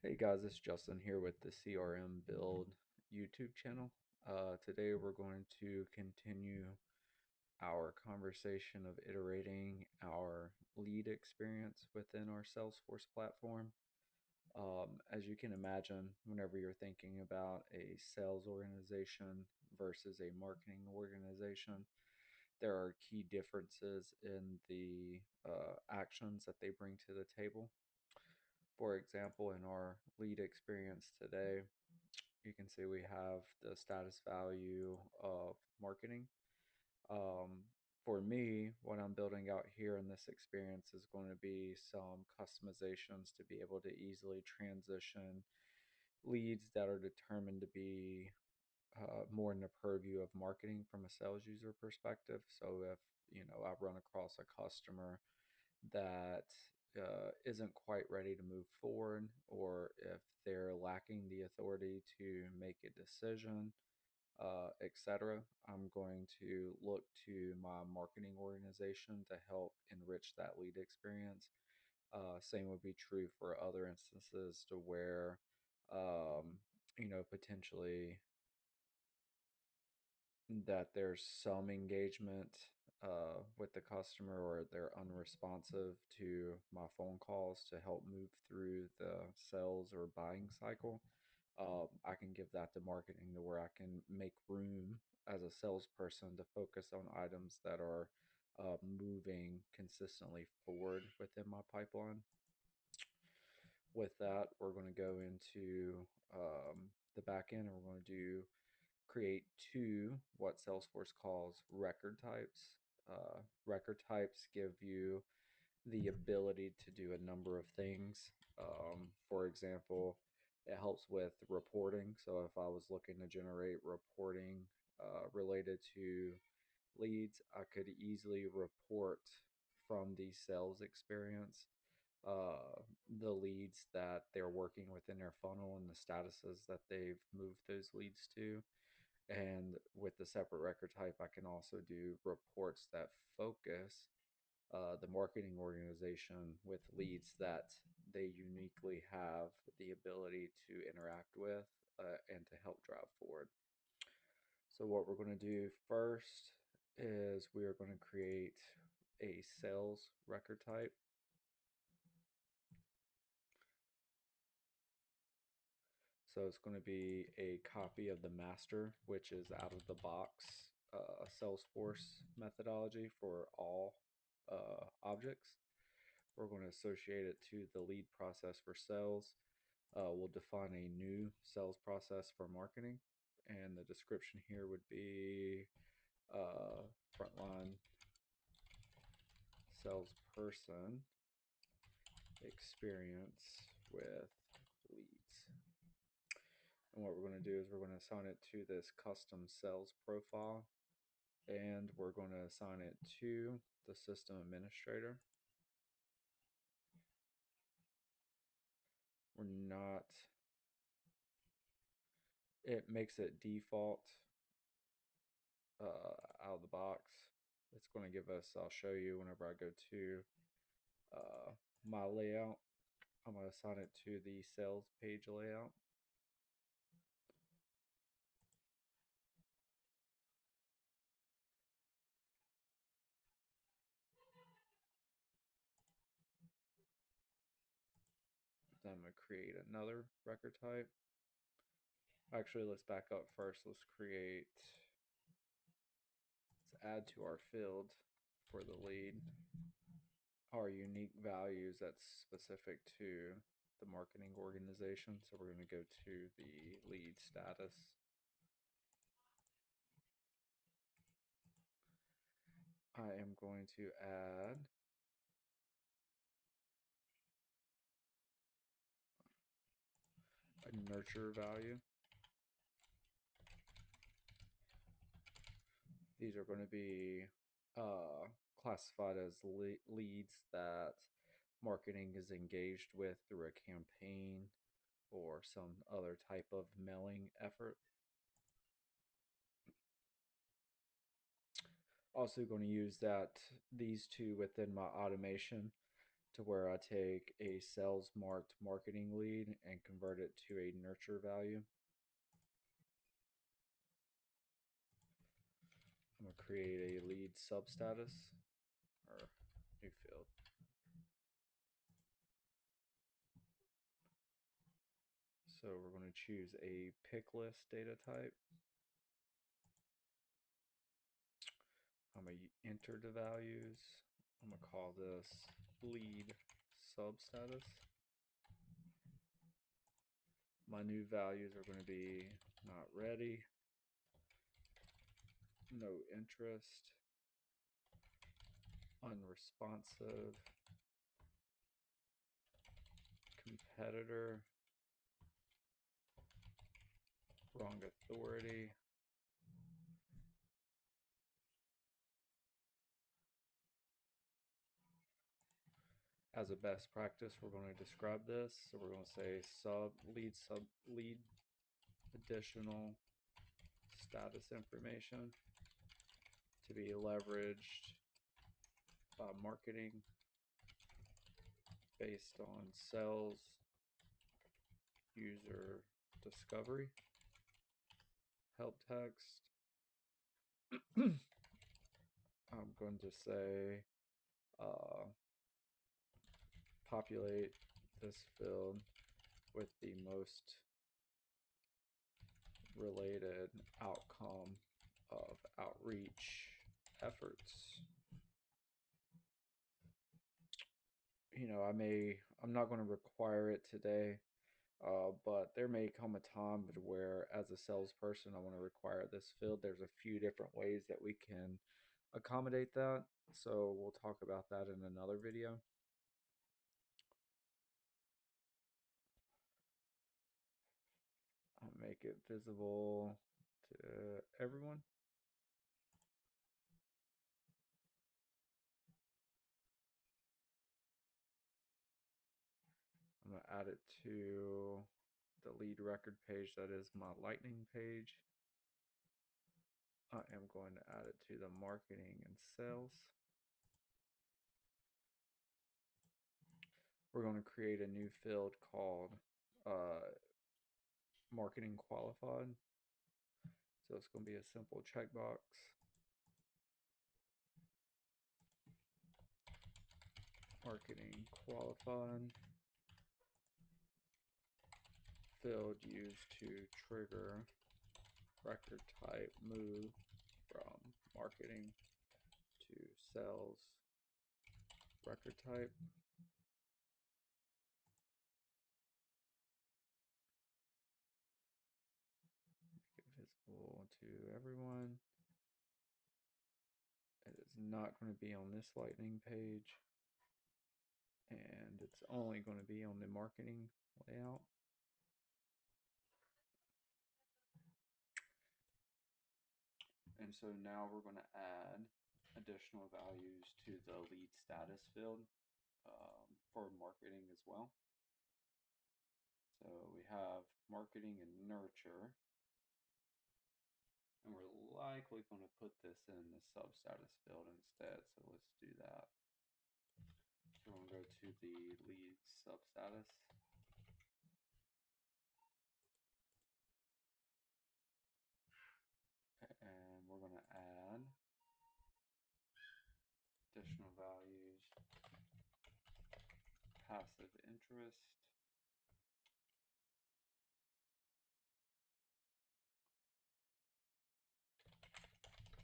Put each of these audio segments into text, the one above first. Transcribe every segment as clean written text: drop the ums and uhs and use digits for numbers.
Hey guys, it's Justin here with the CRM Build YouTube channel. Today we're going to continue our conversation of iterating our lead experience within our Salesforce platform. As you can imagine, whenever you're thinking about a sales organization versus a marketing organization, there are key differences in the actions that they bring to the table. For example, in our lead experience today, you can see we have the status value of marketing. Um, for me, what I'm building out here in this experience is going to be some customizations to be able to easily transition leads that are determined to be more in the purview of marketing from a sales user perspective. So if I run across a customer that isn't quite ready to move forward, or if they're lacking the authority to make a decision, etc., I'm going to look to my marketing organization to help enrich that lead experience. Same would be true for other instances to where, potentially that there's some engagement with the customer or they're unresponsive to my phone calls to help move through the sales or buying cycle. I can give that to marketing to where I can make room as a salesperson to focus on items that are moving consistently forward within my pipeline. With that, we're going to go into the back end and we're going to create two what Salesforce calls record types. Record types give you the ability to do a number of things. For example, it helps with reporting. So if I was looking to generate reporting related to leads, I could easily report from the sales experience the leads that they're working within their funnel and the statuses that they've moved those leads to. And with the separate record type, I can also do reports that focus the marketing organization with leads that they uniquely have the ability to interact with and to help drive forward. So, what we're going to do first is we are going to create a sales record type. So it's going to be a copy of the master, which is out of the box Salesforce methodology for all objects. We're going to associate it to the lead process for sales. We'll define a new sales process for marketing. And the description here would be frontline salesperson experience with leads. And what we're going to do is we're going to assign it to this custom sales profile, and we're going to assign it to the system administrator. We're not, it makes it default out of the box. It's going to give us, I'll show you whenever I go to my layout. I'm going to assign it to the sales page layout. Then I'm going to create another record type. Actually, let's back up first. Let's add to our field for the lead our unique values that's specific to the marketing organization. So we're going to go to the lead status. I am going to add a nurture value. These are going to be classified as leads that marketing is engaged with through a campaign or some other type of mailing effort. Also going to use these two within my automation to where I take a sales marked marketing lead and convert it to a nurture value. I'm going to create a lead substatus or new field. So we're going to choose a Picklist data type. I'm going to enter the values. I'm going to call this lead substatus. My new values are going to be not ready, no interest, unresponsive, competitor, wrong authority, as a best practice, we're going to describe this. So we're going to say lead additional status information to be leveraged by marketing based on sales user discovery. Help text. I'm going to say populate this field with the most related outcome of outreach efforts. I'm not going to require it today, but there may come a time where, as a salesperson, I want to require this field. There's a few different ways that we can accommodate that. So we'll talk about that in another video. I'll make it visible to everyone. I'm going to add it to the lead record page. That is my lightning page. I am going to add it to the marketing and sales. We're going to create a new field called marketing qualified. So it's going to be a simple checkbox. Marketing qualified. Field used to trigger record type move from marketing to sales record type. Make it visible to everyone. It is not going to be on this lightning page, and it's only going to be on the marketing layout. And so now we're going to add additional values to the lead status field for marketing as well. So we have marketing and nurture, and we're likely going to put this in the substatus field instead. So let's do that. So we're going to go to the lead substatus. And we're going to add additional values, passive interest,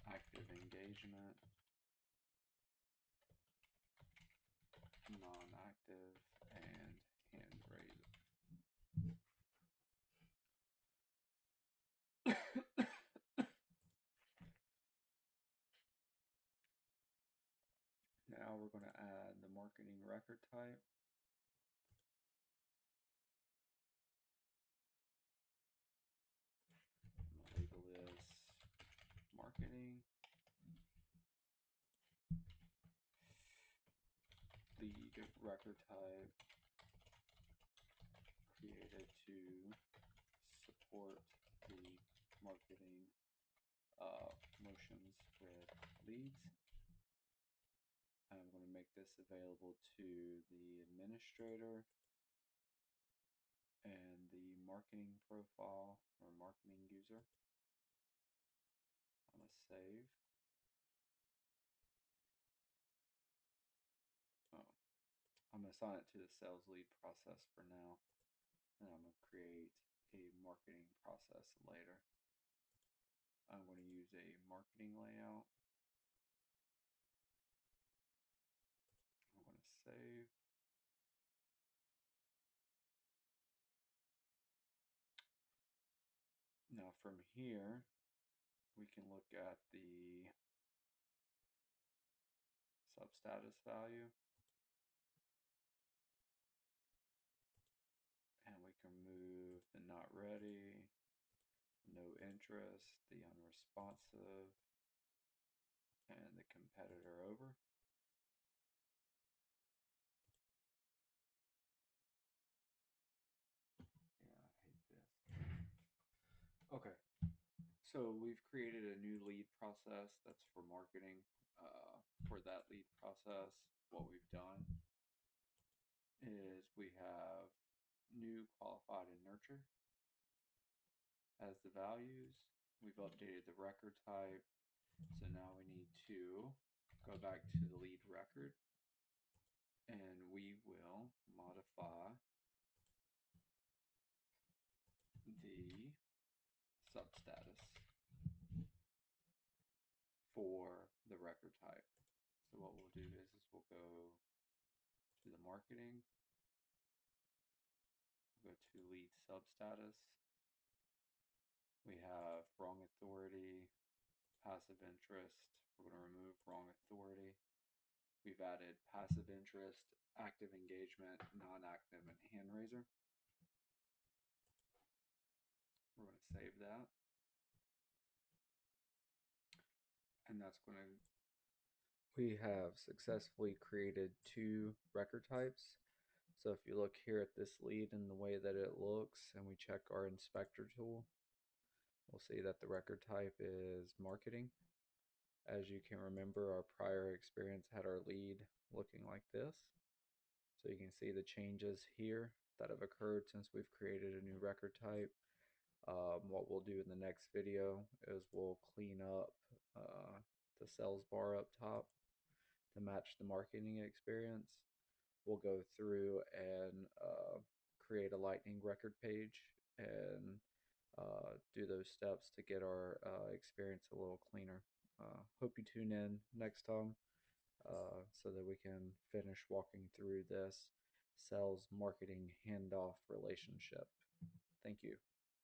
active engagement, non-active, and hand raise. Now we're going to add the marketing record type. Label this marketing. Lead record type created to support the marketing motions with leads. I'm going to make this available to the administrator and the marketing profile or marketing user. I'm going to save. Oh, I'm going to assign it to the sales lead process for now. And I'm going to create a marketing process later. I'm going to use a marketing layout. I'm going to save. Now from here, we can look at the substatus value. And we can move the not ready, no interest, the unresponsive, and the competitor over. Yeah, I hate this. Okay, so we've created a new lead process that's for marketing. For that lead process, what we've done is we have new, qualified, and nurture as the values. We've updated the record type. So now we need to go back to the lead record and we will modify the substatus for the record type. So what we'll do is we'll go to the marketing, we'll go to lead substatus. We have wrong authority, passive interest. We're going to remove wrong authority. We've added passive interest, active engagement, non-active, and hand raiser. We're going to save that. And that's going to, we have successfully created 2 record types. So if you look here at this lead and the way that it looks, and we check our inspector tool, we'll see that the record type is marketing. As you can remember, our prior experience had our lead looking like this. So you can see the changes here that have occurred since we've created a new record type. What we'll do in the next video is we'll clean up the sales bar up top to match the marketing experience. We'll go through and create a lightning record page and do those steps to get our experience a little cleaner. Hope you tune in next time so that we can finish walking through this sales marketing handoff relationship. Thank you.